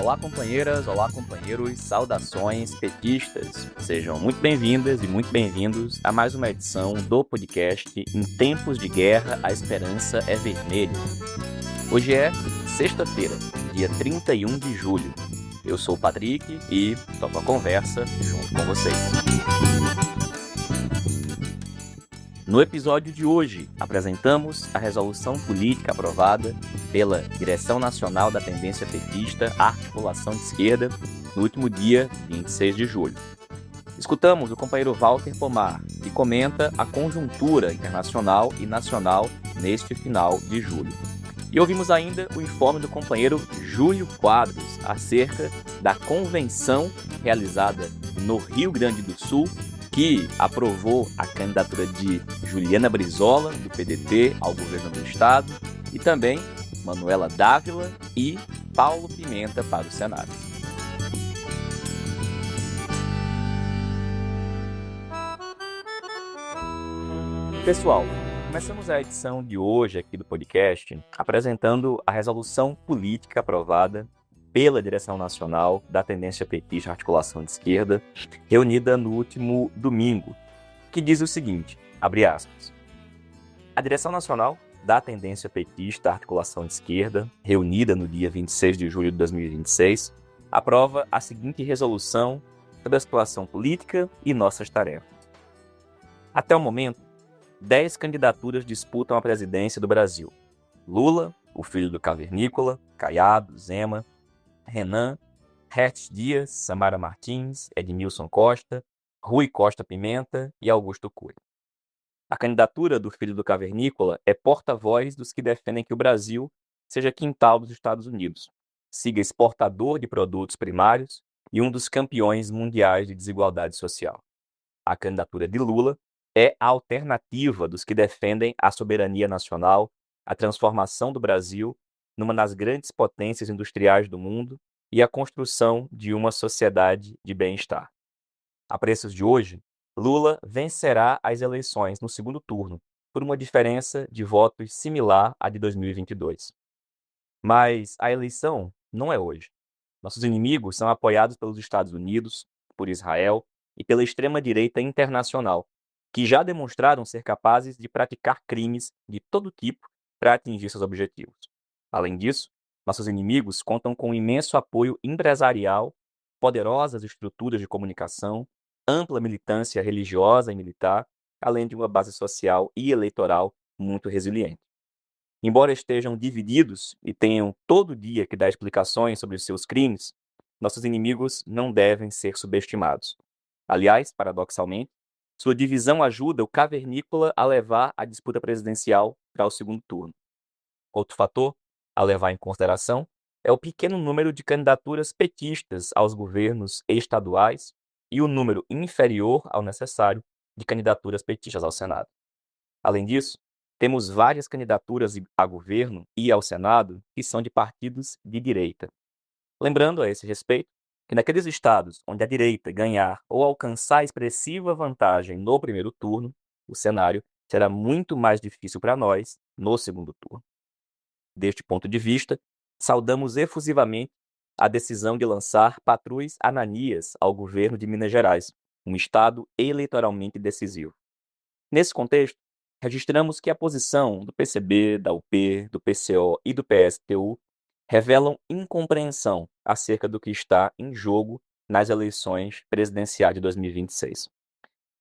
Olá, companheiras, olá, companheiros, saudações petistas. Sejam muito bem-vindas e muito bem-vindos a mais uma edição do podcast Em Tempos de Guerra, a Esperança é Vermelha. Hoje é sexta-feira, dia 31 de julho. Eu sou o Patrick e toco a conversa junto com vocês. No episódio de hoje, apresentamos a resolução política aprovada pela Direção Nacional da Tendência Petista, Articulação de Esquerda, no último dia 26 de julho. Escutamos o companheiro Walter Pomar, que comenta a conjuntura internacional e nacional neste final de julho. E ouvimos ainda o informe do companheiro Júlio Quadros acerca da convenção realizada no Rio Grande do Sul, que aprovou a candidatura de Juliana Brizola, do PDT, ao governo do estado, e também Manuela Dávila e Paulo Pimenta para o Senado. Pessoal, começamos a edição de hoje aqui do podcast apresentando a resolução política aprovada pela Direção Nacional da Tendência Petista Articulação de Esquerda, reunida no último domingo, que diz o seguinte, abre aspas, a Direção Nacional da Tendência Petista Articulação de Esquerda, reunida no dia 26 de julho de 2026, aprova a seguinte resolução sobre a situação política e nossas tarefas. Até o momento, 10 candidaturas disputam a presidência do Brasil. Lula, o filho do cavernícola, Caiado, Zema, Renan, Hertz Dias, Samara Martins, Edmilson Costa, Rui Costa Pimenta e Augusto Cury. A candidatura do filho do cavernícola é porta-voz dos que defendem que o Brasil seja quintal dos Estados Unidos, siga exportador de produtos primários e um dos campeões mundiais de desigualdade social. A candidatura de Lula é a alternativa dos que defendem a soberania nacional, a transformação do Brasil numa das grandes potências industriais do mundo e a construção de uma sociedade de bem-estar. A preços de hoje, Lula vencerá as eleições no segundo turno, por uma diferença de votos similar à de 2022. Mas a eleição não é hoje. Nossos inimigos são apoiados pelos Estados Unidos, por Israel e pela extrema-direita internacional, que já demonstraram ser capazes de praticar crimes de todo tipo para atingir seus objetivos. Além disso, nossos inimigos contam com um imenso apoio empresarial, poderosas estruturas de comunicação, ampla militância religiosa e militar, além de uma base social e eleitoral muito resiliente. Embora estejam divididos e tenham todo dia que dar explicações sobre seus crimes, nossos inimigos não devem ser subestimados. Aliás, paradoxalmente, sua divisão ajuda o cavernícola a levar a disputa presidencial para o segundo turno. Outro fator a levar em consideração é o pequeno número de candidaturas petistas aos governos estaduais e o número inferior ao necessário de candidaturas petistas ao Senado. Além disso, temos várias candidaturas a governo e ao Senado que são de partidos de direita. Lembrando a esse respeito que naqueles estados onde a direita ganhar ou alcançar expressiva vantagem no primeiro turno, o cenário será muito mais difícil para nós no segundo turno. Deste ponto de vista, saudamos efusivamente a decisão de lançar patrões Ananias ao governo de Minas Gerais, um estado eleitoralmente decisivo. Nesse contexto, registramos que a posição do PCB, da UP, do PCO e do PSTU revelam incompreensão acerca do que está em jogo nas eleições presidenciais de 2026.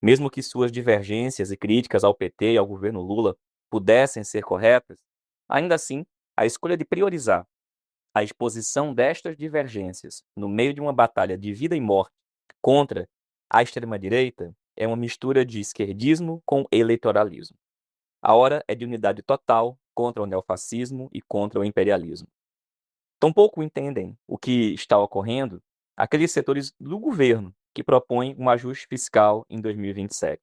Mesmo que suas divergências e críticas ao PT e ao governo Lula pudessem ser corretas, ainda assim, a escolha de priorizar a exposição destas divergências no meio de uma batalha de vida e morte contra a extrema-direita é uma mistura de esquerdismo com eleitoralismo. A hora é de unidade total contra o neofascismo e contra o imperialismo. Tampouco entendem o que está ocorrendo aqueles setores do governo que propõem um ajuste fiscal em 2027.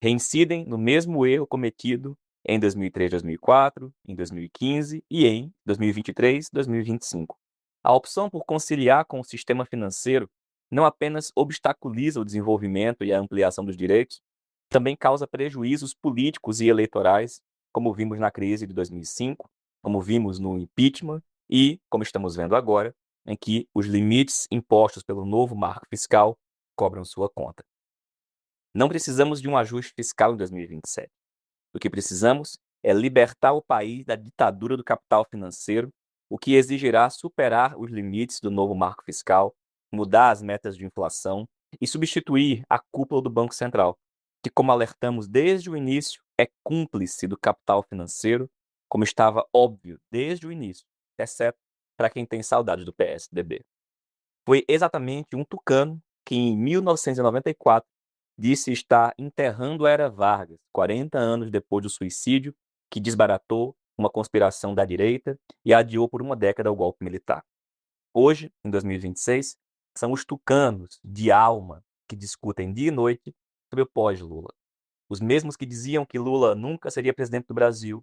Reincidem no mesmo erro cometido em 2003, 2004, em 2015 e em 2023, 2025. A opção por conciliar com o sistema financeiro não apenas obstaculiza o desenvolvimento e a ampliação dos direitos, também causa prejuízos políticos e eleitorais, como vimos na crise de 2005, como vimos no impeachment e, como estamos vendo agora, em que os limites impostos pelo novo marco fiscal cobram sua conta. Não precisamos de um ajuste fiscal em 2027. O que precisamos é libertar o país da ditadura do capital financeiro, o que exigirá superar os limites do novo marco fiscal, mudar as metas de inflação e substituir a cúpula do Banco Central, que, como alertamos desde o início, é cúmplice do capital financeiro, como estava óbvio desde o início, exceto para quem tem saudade do PSDB. Foi exatamente um tucano que, em 1994, disse estar enterrando a era Vargas, 40 anos depois do suicídio, que desbaratou uma conspiração da direita e adiou por uma década o golpe militar. Hoje, em 2026, são os tucanos de alma que discutem dia e noite sobre o pós-Lula. Os mesmos que diziam que Lula nunca seria presidente do Brasil,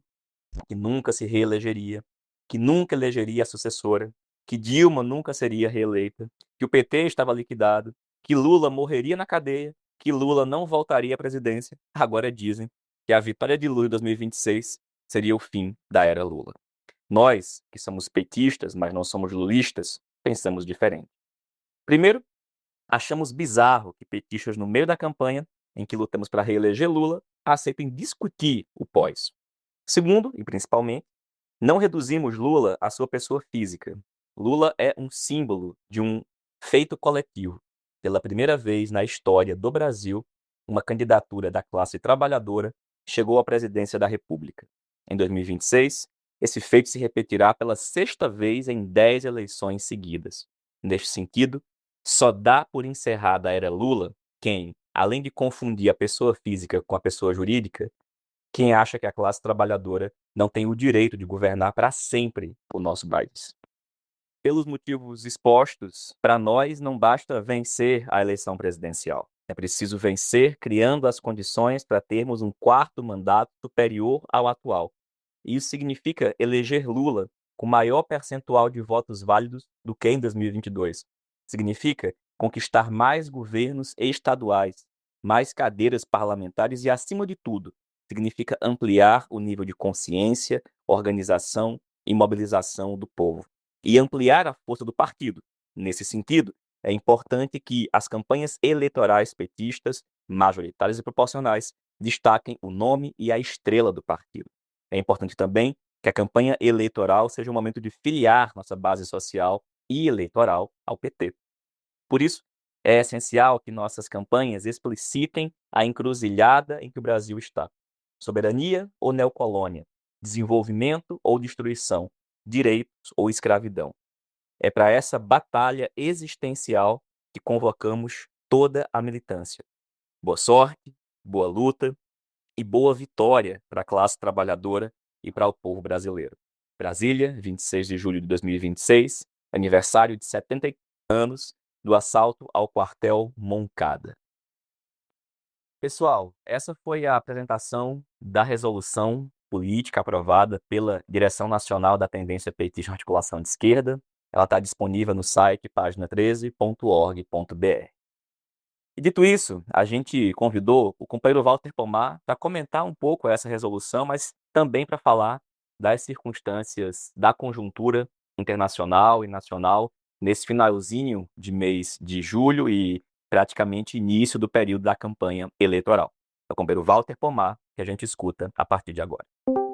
que nunca se reelegeria, que nunca elegeria a sucessora, que Dilma nunca seria reeleita, que o PT estava liquidado, que Lula morreria na cadeia, que Lula não voltaria à presidência, agora dizem que a vitória de Lula em 2026 seria o fim da era Lula. Nós, que somos petistas, mas não somos lulistas, pensamos diferente. Primeiro, achamos bizarro que petistas no meio da campanha, em que lutamos para reeleger Lula, aceitem discutir o pós. Segundo, e principalmente, não reduzimos Lula à sua pessoa física. Lula é um símbolo de um feito coletivo. Pela primeira vez na história do Brasil, uma candidatura da classe trabalhadora chegou à presidência da República. Em 2026, esse feito se repetirá pela sexta vez em 10 eleições seguidas. Neste sentido, só dá por encerrada a era Lula quem, além de confundir a pessoa física com a pessoa jurídica, quem acha que a classe trabalhadora não tem o direito de governar para sempre o nosso país. Pelos motivos expostos, para nós não basta vencer a eleição presidencial. É preciso vencer criando as condições para termos um quarto mandato superior ao atual. E isso significa eleger Lula com maior percentual de votos válidos do que em 2022. Significa conquistar mais governos estaduais, mais cadeiras parlamentares e, acima de tudo, significa ampliar o nível de consciência, organização e mobilização do povo. E ampliar a força do partido. Nesse sentido, é importante que as campanhas eleitorais petistas, majoritárias e proporcionais, destaquem o nome e a estrela do partido. É importante também que a campanha eleitoral seja um momento de filiar nossa base social e eleitoral ao PT. Por isso, é essencial que nossas campanhas explicitem a encruzilhada em que o Brasil está. Soberania ou neocolônia? Desenvolvimento ou destruição? Direitos ou escravidão? É para essa batalha existencial que convocamos toda a militância. Boa sorte, boa luta e boa vitória para a classe trabalhadora e para o povo brasileiro. Brasília, 26 de julho de 2026, aniversário de 70 anos do assalto ao quartel Moncada. Pessoal, essa foi a apresentação da resolução política aprovada pela Direção Nacional da Tendência Petista Articulação de Esquerda. Ela está disponível no site pagina13.org.br. E dito isso, a gente convidou o companheiro Walter Pomar para comentar um pouco essa resolução, mas também para falar das circunstâncias da conjuntura internacional e nacional nesse finalzinho de mês de julho e praticamente início do período da campanha eleitoral. É o companheiro Walter Pomar que a gente escuta a partir de agora.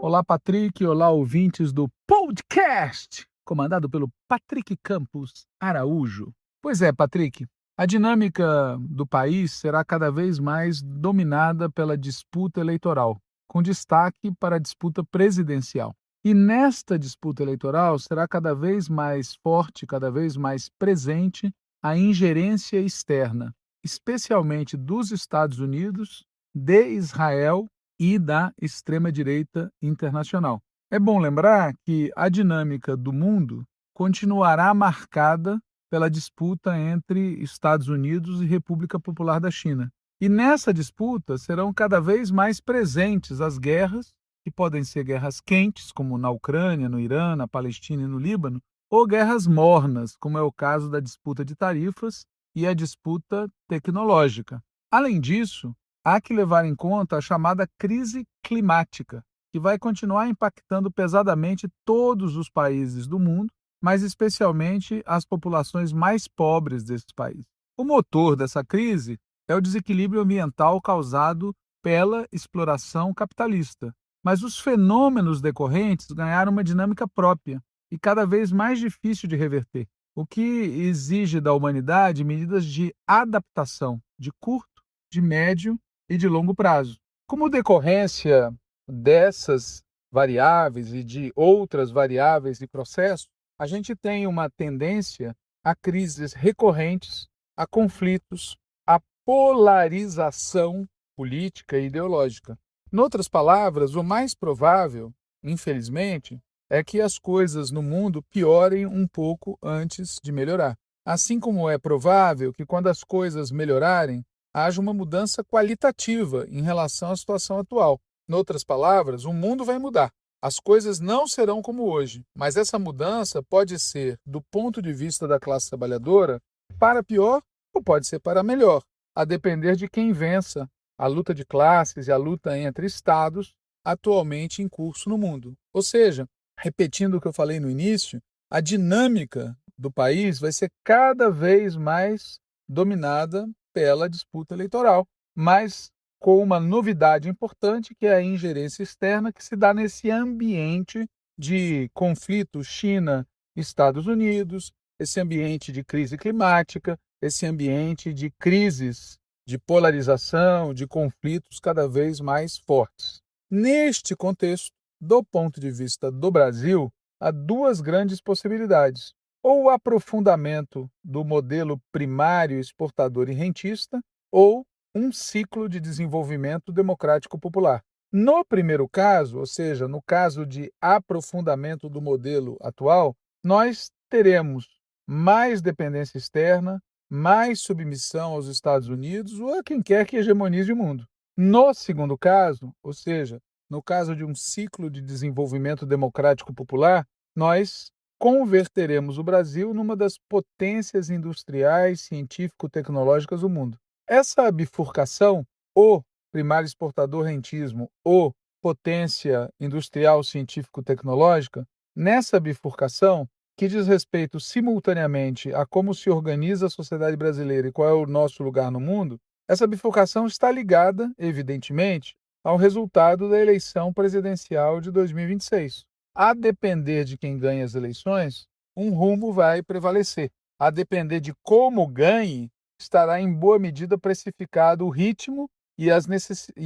Olá, Patrick. Olá, ouvintes do podcast, comandado pelo Patrick Campos Araújo. Pois é, Patrick, a dinâmica do país será cada vez mais dominada pela disputa eleitoral, com destaque para a disputa presidencial. E nesta disputa eleitoral será cada vez mais forte, cada vez mais presente a ingerência externa, especialmente dos Estados Unidos, de Israel e da extrema-direita internacional. É bom lembrar que a dinâmica do mundo continuará marcada pela disputa entre Estados Unidos e República Popular da China. E nessa disputa serão cada vez mais presentes as guerras, que podem ser guerras quentes, como na Ucrânia, no Irã, na Palestina e no Líbano, ou guerras mornas, como é o caso da disputa de tarifas e a disputa tecnológica. Além disso, há que levar em conta a chamada crise climática, que vai continuar impactando pesadamente todos os países do mundo mas especialmente as populações mais pobres desses países. O motor dessa crise é o desequilíbrio ambiental causado pela exploração capitalista. Mas os fenômenos decorrentes ganharam uma dinâmica própria e cada vez mais difícil de reverter, o que exige da humanidade medidas de adaptação de curto, de médio e de longo prazo. Como decorrência dessas variáveis e de outras variáveis e processos, a gente tem uma tendência a crises recorrentes, a conflitos, a polarização política e ideológica. Em outras palavras, o mais provável, infelizmente, é que as coisas no mundo piorem um pouco antes de melhorar. Assim como é provável que, quando as coisas melhorarem, haja uma mudança qualitativa em relação à situação atual. Em outras palavras, o mundo vai mudar. As coisas não serão como hoje, mas essa mudança pode ser, do ponto de vista da classe trabalhadora, para pior ou pode ser para melhor, a depender de quem vença a luta de classes e a luta entre estados atualmente em curso no mundo. Ou seja, repetindo o que eu falei no início, a dinâmica do país vai ser cada vez mais dominada pela disputa eleitoral, mas com uma novidade importante, que é a ingerência externa que se dá nesse ambiente de conflito China-Estados Unidos, esse ambiente de crise climática, esse ambiente de crises, de polarização, de conflitos cada vez mais fortes. Neste contexto, do ponto de vista do Brasil, há duas grandes possibilidades: ou o aprofundamento do modelo primário exportador e rentista, ou um ciclo de desenvolvimento democrático popular. No primeiro caso, ou seja, no caso de aprofundamento do modelo atual, nós teremos mais dependência externa, mais submissão aos Estados Unidos ou a quem quer que hegemonize o mundo. No segundo caso, ou seja, no caso de um ciclo de desenvolvimento democrático popular, nós converteremos o Brasil numa das potências industriais, científico-tecnológicas do mundo. Essa bifurcação, ou primário exportador rentismo, ou potência industrial, científico-tecnológica, nessa bifurcação, que diz respeito simultaneamente a como se organiza a sociedade brasileira e qual é o nosso lugar no mundo, essa bifurcação está ligada, evidentemente, ao resultado da eleição presidencial de 2026. A depender de quem ganha as eleições, um rumo vai prevalecer. A depender de como ganhe, estará em boa medida precificado o ritmo e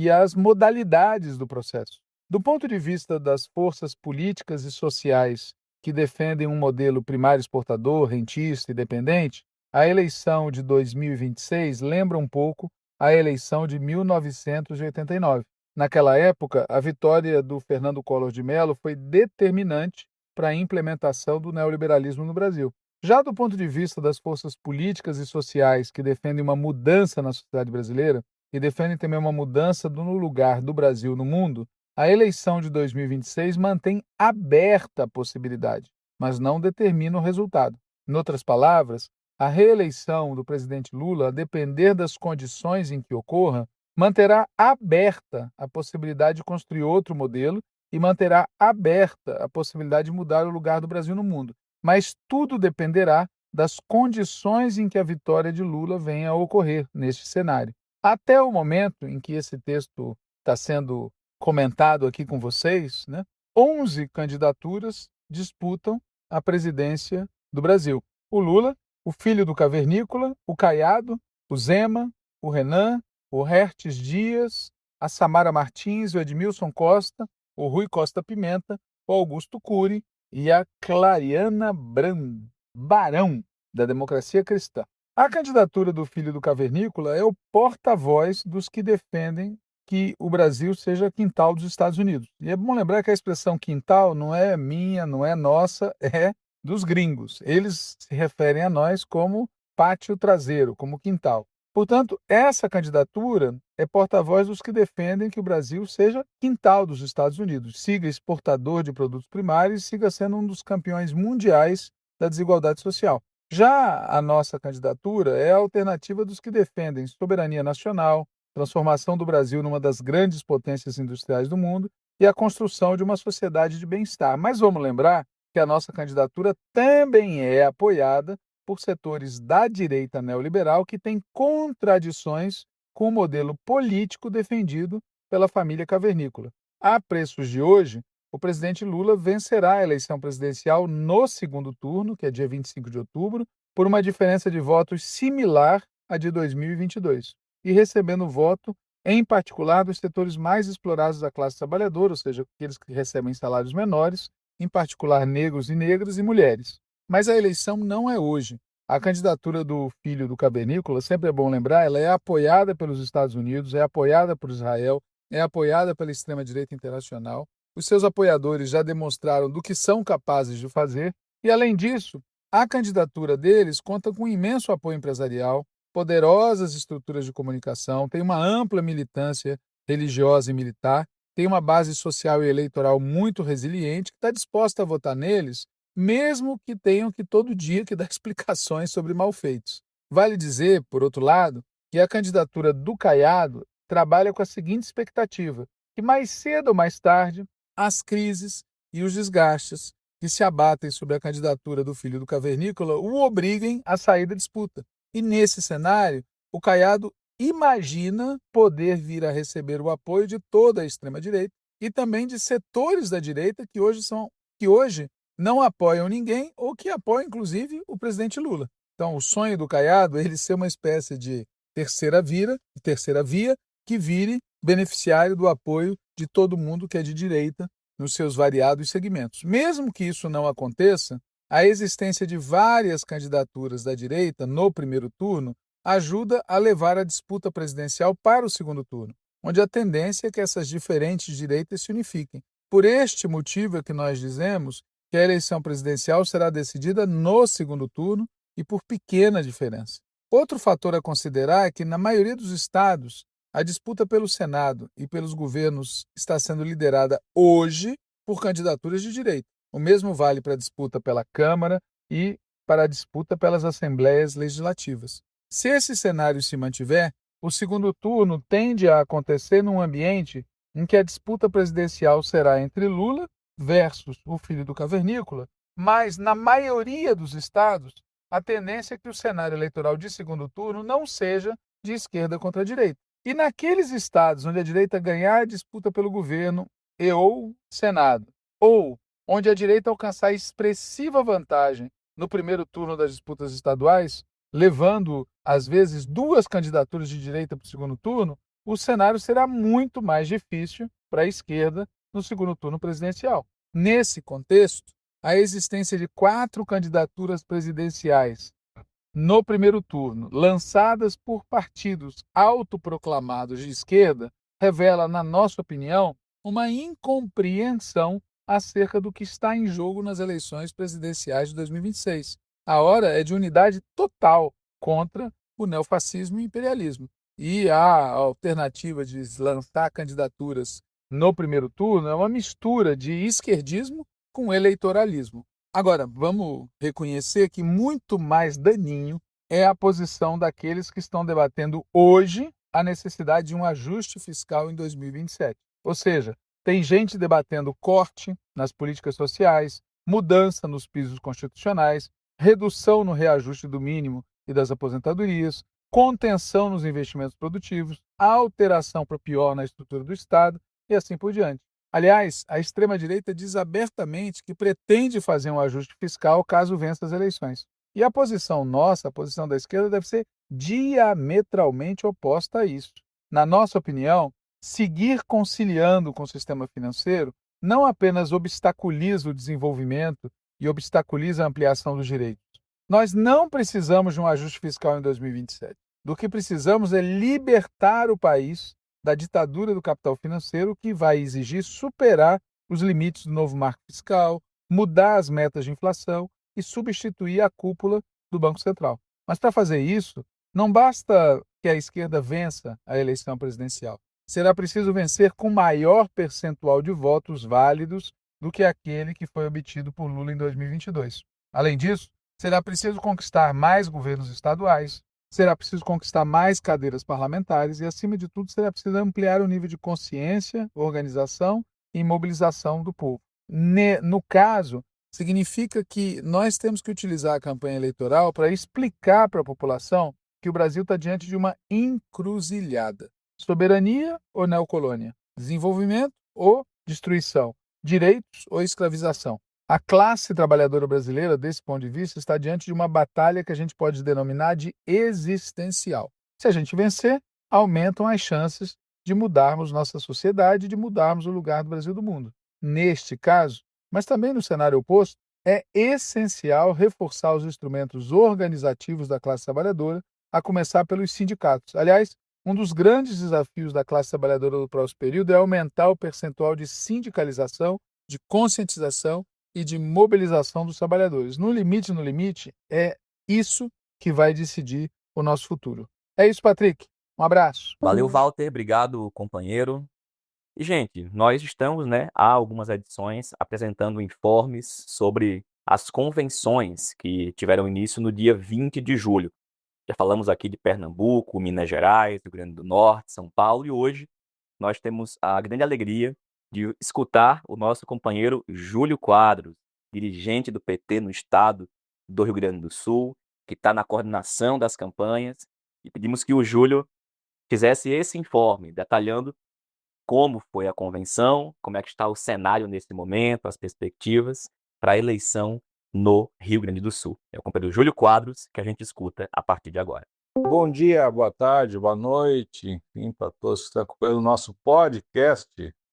as modalidades do processo. Do ponto de vista das forças políticas e sociais que defendem um modelo primário exportador, rentista e dependente, a eleição de 2026 lembra um pouco a eleição de 1989. Naquela época, a vitória do Fernando Collor de Mello foi determinante para a implementação do neoliberalismo no Brasil. Já do ponto de vista das forças políticas e sociais que defendem uma mudança na sociedade brasileira e defendem também uma mudança no lugar do Brasil no mundo, a eleição de 2026 mantém aberta a possibilidade, mas não determina o resultado. Em outras palavras, a reeleição do presidente Lula, a depender das condições em que ocorra, manterá aberta a possibilidade de construir outro modelo e manterá aberta a possibilidade de mudar o lugar do Brasil no mundo. Mas tudo dependerá das condições em que a vitória de Lula venha a ocorrer neste cenário. Até o momento em que esse texto está sendo comentado aqui com vocês, 11 candidaturas disputam a presidência do Brasil. O Lula, o filho do Cavernícola, o Caiado, o Zema, o Renan, o Hertes Dias, a Samara Martins, o Edmilson Costa, o Rui Costa Pimenta, o Augusto Cury e a Clariana Barão, da Democracia Cristã. A candidatura do filho do Cavernícola é o porta-voz dos que defendem que o Brasil seja quintal dos Estados Unidos. E é bom lembrar que a expressão quintal não é minha, não é nossa, é dos gringos. Eles se referem a nós como pátio traseiro, como quintal. Portanto, essa candidatura é porta-voz dos que defendem que o Brasil seja quintal dos Estados Unidos, siga exportador de produtos primários e siga sendo um dos campeões mundiais da desigualdade social. Já a nossa candidatura é a alternativa dos que defendem soberania nacional, transformação do Brasil numa das grandes potências industriais do mundo e a construção de uma sociedade de bem-estar. Mas vamos lembrar que a nossa candidatura também é apoiada por setores da direita neoliberal que têm contradições com o modelo político defendido pela família cavernícola. A preços de hoje, o presidente Lula vencerá a eleição presidencial no segundo turno, que é dia 25 de outubro, por uma diferença de votos similar à de 2022, e recebendo voto, em particular, dos setores mais explorados da classe trabalhadora, ou seja, aqueles que recebem salários menores, em particular negros e negras e mulheres. Mas a eleição não é hoje. A candidatura do filho do cavernícola, sempre é bom lembrar, ela é apoiada pelos Estados Unidos, é apoiada por Israel, é apoiada pela extrema-direita internacional. Os seus apoiadores já demonstraram do que são capazes de fazer e, além disso, a candidatura deles conta com um imenso apoio empresarial, poderosas estruturas de comunicação, tem uma ampla militância religiosa e militar, tem uma base social e eleitoral muito resiliente que está disposta a votar neles, mesmo que tenham que todo dia que dar explicações sobre malfeitos. Vale dizer, por outro lado, que a candidatura do Caiado trabalha com a seguinte expectativa, que mais cedo ou mais tarde, as crises e os desgastes que se abatem sobre a candidatura do filho do cavernícola o obriguem a sair da disputa. E nesse cenário, o Caiado imagina poder vir a receber o apoio de toda a extrema-direita e também de setores da direita que hoje não apoiam ninguém ou que apoiam, inclusive, o presidente Lula. Então, o sonho do Caiado é ele ser uma espécie de terceira via que vire beneficiário do apoio de todo mundo que é de direita nos seus variados segmentos. Mesmo que isso não aconteça, a existência de várias candidaturas da direita no primeiro turno ajuda a levar a disputa presidencial para o segundo turno, onde a tendência é que essas diferentes direitas se unifiquem. Por este motivo é que nós dizemos que a eleição presidencial será decidida no segundo turno e por pequena diferença. Outro fator a considerar é que, na maioria dos estados, a disputa pelo Senado e pelos governos está sendo liderada hoje por candidaturas de direita. O mesmo vale para a disputa pela Câmara e para a disputa pelas assembleias legislativas. Se esse cenário se mantiver, o segundo turno tende a acontecer num ambiente em que a disputa presidencial será entre Lula versus o filho do cavernícola, mas, na maioria dos estados, a tendência é que o cenário eleitoral de segundo turno não seja de esquerda contra a direita. E naqueles estados onde a direita ganhar a disputa pelo governo e ou Senado, ou onde a direita alcançar expressiva vantagem no primeiro turno das disputas estaduais, levando, às vezes, duas candidaturas de direita para o segundo turno, o cenário será muito mais difícil para a esquerda no segundo turno presidencial. Nesse contexto, a existência de 4 candidaturas presidenciais no primeiro turno, lançadas por partidos autoproclamados de esquerda, revela, na nossa opinião, uma incompreensão acerca do que está em jogo nas eleições presidenciais de 2026. A hora é de unidade total contra o neofascismo e o imperialismo. E a alternativa de lançar candidaturas no primeiro turno é uma mistura de esquerdismo com eleitoralismo. Agora, vamos reconhecer que muito mais daninho é a posição daqueles que estão debatendo hoje a necessidade de um ajuste fiscal em 2027. Ou seja, tem gente debatendo corte nas políticas sociais, mudança nos pisos constitucionais, redução no reajuste do mínimo e das aposentadorias, contenção nos investimentos produtivos, alteração para pior na estrutura do Estado e assim por diante. Aliás, a extrema-direita diz abertamente que pretende fazer um ajuste fiscal caso vença as eleições. E a posição nossa, a posição da esquerda, deve ser diametralmente oposta a isso. Na nossa opinião, seguir conciliando com o sistema financeiro não apenas obstaculiza o desenvolvimento e obstaculiza a ampliação dos direitos. Nós não precisamos de um ajuste fiscal em 2027. Do que precisamos é libertar o país da ditadura do capital financeiro, que vai exigir superar os limites do novo marco fiscal, mudar as metas de inflação e substituir a cúpula do Banco Central. Mas para fazer isso, não basta que a esquerda vença a eleição presidencial. Será preciso vencer com maior percentual de votos válidos do que aquele que foi obtido por Lula em 2022. Além disso, será preciso conquistar mais governos estaduais, será preciso conquistar mais cadeiras parlamentares e, acima de tudo, será preciso ampliar o nível de consciência, organização e mobilização do povo. No caso, Significa que nós temos que utilizar a campanha eleitoral para explicar para a população que o Brasil está diante de uma encruzilhada. Soberania ou neocolônia? Desenvolvimento ou destruição? Direitos ou escravização? A classe trabalhadora brasileira, desse ponto de vista, está diante de uma batalha que a gente pode denominar de existencial. Se a gente vencer, aumentam as chances de mudarmos nossa sociedade, de mudarmos o lugar do Brasil do mundo. Neste caso, mas também no cenário oposto, é essencial reforçar os instrumentos organizativos da classe trabalhadora, a começar pelos sindicatos. Aliás, um dos grandes desafios da classe trabalhadora do próximo período é aumentar o percentual de sindicalização, de conscientização e de mobilização dos trabalhadores. No limite, é isso que vai decidir o nosso futuro. É isso, Patrick. Um abraço. Valeu, Walter. Obrigado, companheiro. E, gente, nós estamos, né, há algumas edições apresentando informes sobre as convenções que tiveram início no dia 20 de julho. Já falamos aqui de Pernambuco, Minas Gerais, Rio Grande do Norte, São Paulo, e hoje nós temos a grande alegria de escutar o nosso companheiro Júlio Quadros, dirigente do PT no estado do Rio Grande do Sul, que está na coordenação das campanhas, e pedimos que o Júlio fizesse esse informe, detalhando como foi a convenção, como é que está o cenário nesse momento, as perspectivas para a eleição no Rio Grande do Sul. É o companheiro Júlio Quadros que a gente escuta a partir de agora. Bom dia, boa tarde, boa noite, enfim, para todos que estão acompanhando o nosso podcast,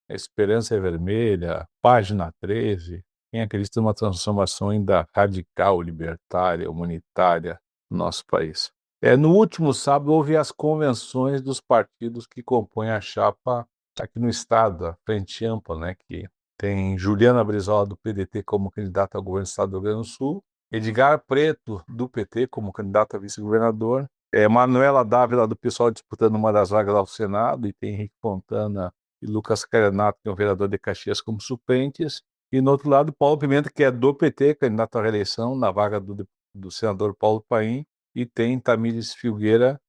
Esperança é Vermelha, página 13. Quem acredita numa transformação ainda radical, libertária, humanitária no nosso país. No último sábado houve as convenções dos partidos que compõem a chapa aqui no estado, a Frente Ampla, né, que tem Juliana Brizola do PDT como candidata ao governo do estado do Rio Grande do Sul, Edgar Preto do PT como candidato a vice-governador, Manuela Dávila do PSOL disputando uma das vagas ao Senado, e tem Henrique Fontana e Lucas Caranato, que é o vereador de Caxias, como suplentes. E no outro lado, Paulo Pimenta, que é do PT, candidato à reeleição, na vaga do senador Paulo Paim, e tem Tamires Filgueira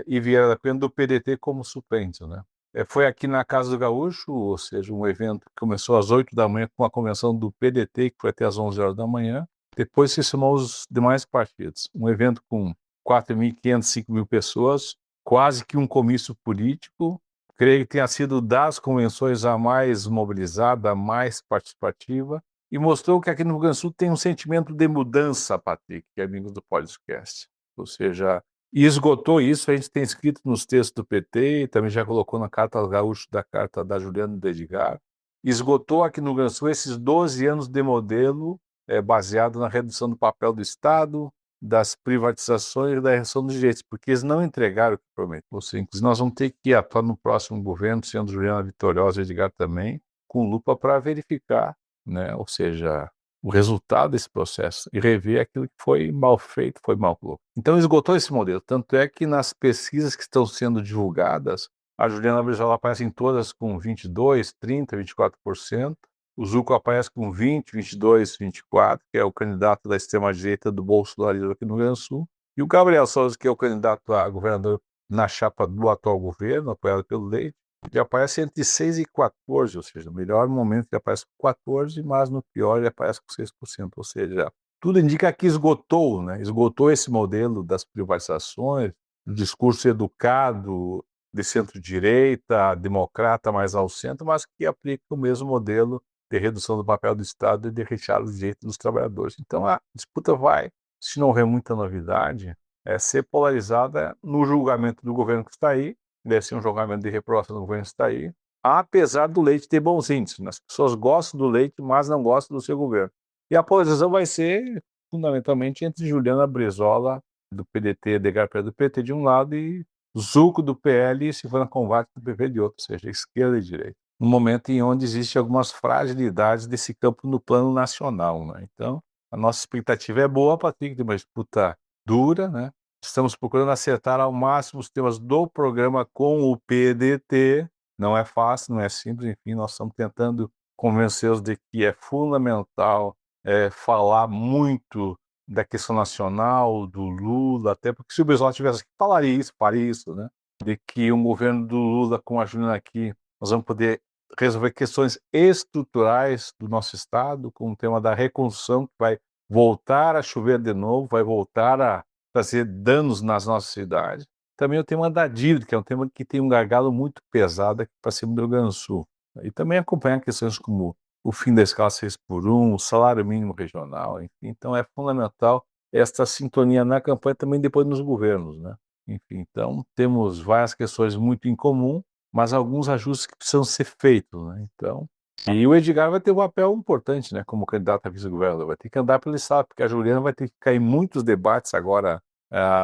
e Vieira da Cunha do PDT como suplentes, né? Foi aqui na Casa do Gaúcho, ou seja, um evento que começou às 8 da manhã com a convenção do PDT, que foi até às 11 horas da manhã. Depois se somou os demais partidos. Um evento com 4.500, 5.000 pessoas, quase que um comício político. Creio que tenha sido das convenções a mais mobilizada, a mais participativa, e mostrou que aqui no Rio Grande do Sul tem um sentimento de mudança, Patrick, amigos do podcast. Ou seja, e esgotou isso, a gente tem escrito nos textos do PT, também já colocou na Carta aos Gaúchos, da Carta da Juliana de Edgar, esgotou aqui no Rio Grande do Sul esses 12 anos de modelo baseado na redução do papel do Estado, das privatizações e da redução dos direitos, porque eles não entregaram o que prometeram. Ou seja, nós vamos ter que atuar no próximo governo, sendo Juliana vitoriosa e Edgar também, com lupa para verificar, né, ou seja, o resultado desse processo e rever aquilo que foi mal feito, foi mal colocado. Então esgotou esse modelo, tanto é que nas pesquisas que estão sendo divulgadas, a Juliana Brizola aparece em todas com 22%, 30%, 24%, o Zucco aparece com 20%, 22%, 24%, que é o candidato da extrema-direita do bolsonarismo aqui no Rio Grande do Sul, e o Gabriel Souza, que é o candidato a governador na chapa do atual governo, apoiado pelo Leite, ele aparece entre 6 e 14, ou seja, no melhor momento ele aparece com 14, mas no pior ele aparece com 6%, ou seja, tudo indica que esgotou, né? Esgotou esse modelo das privatizações, do discurso educado de centro-direita, democrata mais ao centro, mas que aplica o mesmo modelo de redução do papel do Estado e de retirada dos direitos dos trabalhadores. Então a disputa vai, se não houver muita novidade, ser polarizada no julgamento do governo que está aí, deve ser um julgamento de reprovação do governo que está aí, apesar do Leite ter bons índices. As pessoas gostam do Leite, mas não gostam do seu governo. E a polarização vai ser fundamentalmente entre Juliana Brizola, do PDT, Edgar Preto do PT de um lado, e Zucco do PL e Silvana Convati do PP de outro, ou seja, esquerda e direita. No momento em onde existem algumas fragilidades desse campo no plano nacional, né? Então, a nossa expectativa é boa, Patrick, de uma disputa dura, né? Estamos procurando acertar ao máximo os temas do programa com o PDT. Não é fácil, não é simples, enfim, nós estamos tentando convencê-los de que é fundamental falar muito da questão nacional, do Lula, até porque se o Brizola tivesse aqui, faria isso, né? De que um governo do Lula com a Juliana aqui, nós vamos poder resolver questões estruturais do nosso estado, com o tema da reconstrução, que vai voltar a chover de novo, vai voltar a trazer danos nas nossas cidades. Também o tema da dívida, que é um tema que tem um gargalo muito pesado aqui para cima do Rio Grande do Sul. E também acompanhar questões como o fim da escala 6x1, o salário mínimo regional, enfim. Então é fundamental esta sintonia na campanha, também depois nos governos, né? Enfim, então temos várias questões muito em comum, mas alguns ajustes que precisam ser feitos, né? Então, e o Edgar vai ter um papel importante, né, como candidato a vice-governador, vai ter que andar pelo estado, porque a Juliana vai ter que cair em muitos debates agora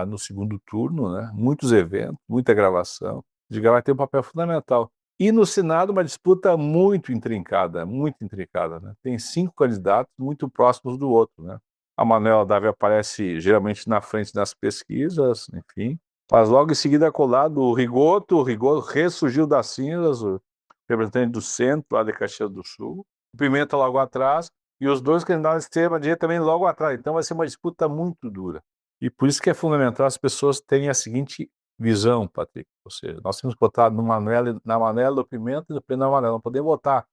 no segundo turno, né? Muitos eventos, muita gravação. O Edgar vai ter um papel fundamental. E no Senado, uma disputa muito intrincada, né? Tem 5 candidatos muito próximos do outro, né? A Manuela Dávila aparece geralmente na frente das pesquisas, enfim. Mas logo em seguida colado o Rigoto ressurgiu das cinzas, o representante do centro, lá de Caxias do Sul. O Pimenta logo atrás, e os 2 candidatos de extrema-direita também logo atrás. Então vai ser uma disputa muito dura. E por isso que é fundamental as pessoas terem a seguinte visão, Patrick. Ou seja, nós temos que votar na Manuela, no Pimenta e no Pena Amarelo. Não podemos votar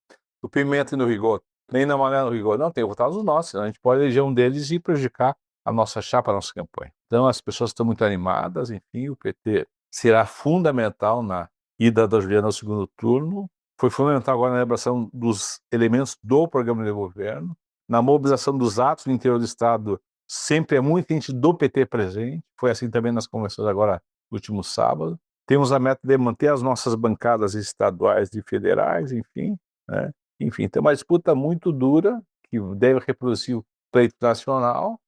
no Pimenta e no Rigoto, nem na Manuela e no Rigoto. Não, tem que votar nos nossos, senão a gente pode eleger um deles e prejudicar a nossa chapa, a nossa campanha. Então as pessoas estão muito animadas, enfim, o PT será fundamental na ida da Juliana ao segundo turno, foi fundamental agora na elaboração dos elementos do programa de governo, na mobilização dos atos no interior do estado, sempre é muita gente do PT presente, foi assim também nas convenções agora, no último sábado. Temos a meta de manter as nossas bancadas estaduais e federais, enfim, né? Enfim, tem uma disputa muito dura, que deve reproduzir o pleito nacional.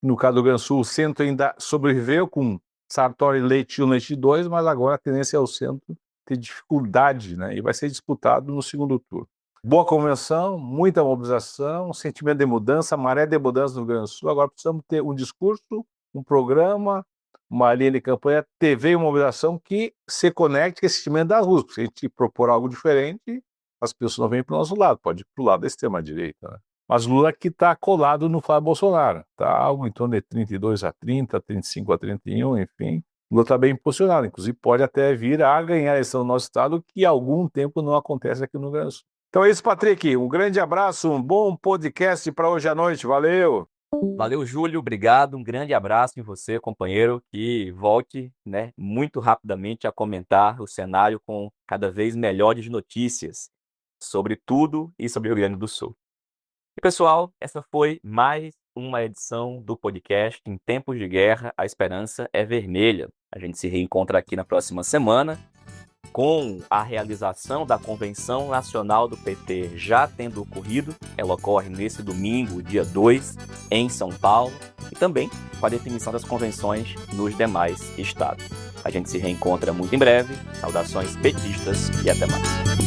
No caso do Rio Grande do Sul, o centro ainda sobreviveu com Sartori, Leite 1, Leite 2, mas agora a tendência é o centro ter dificuldade, né? E vai ser disputado no segundo turno. Boa convenção, muita mobilização, sentimento de mudança, maré de mudança no Rio Grande do Sul. Agora precisamos ter um discurso, um programa, uma linha de campanha, TV e mobilização que se conecte com esse sentimento das ruas. Se a gente propor algo diferente, as pessoas não vêm para o nosso lado, pode ir para o lado da extrema-direita, né? Mas Lula que está colado no Flávio Bolsonaro, está algo em torno de 32-30, 35-31, enfim. Lula está bem posicionado, inclusive pode até vir a ganhar a eleição no nosso estado, que há algum tempo não acontece aqui no Rio Grande do Sul. Então é isso, Patrick. Um grande abraço, um bom podcast para hoje à noite. Valeu! Valeu, Júlio. Obrigado. Um grande abraço em você, companheiro, que volte, né, muito rapidamente a comentar o cenário com cada vez melhores notícias sobre tudo e sobre o Rio Grande do Sul. E, pessoal, essa foi mais uma edição do podcast Em Tempos de Guerra, a Esperança é Vermelha. A gente se reencontra aqui na próxima semana com a realização da Convenção Nacional do PT já tendo ocorrido. Ela ocorre nesse domingo, dia 2, em São Paulo, e também com a definição das convenções nos demais estados. A gente se reencontra muito em breve. Saudações petistas e até mais.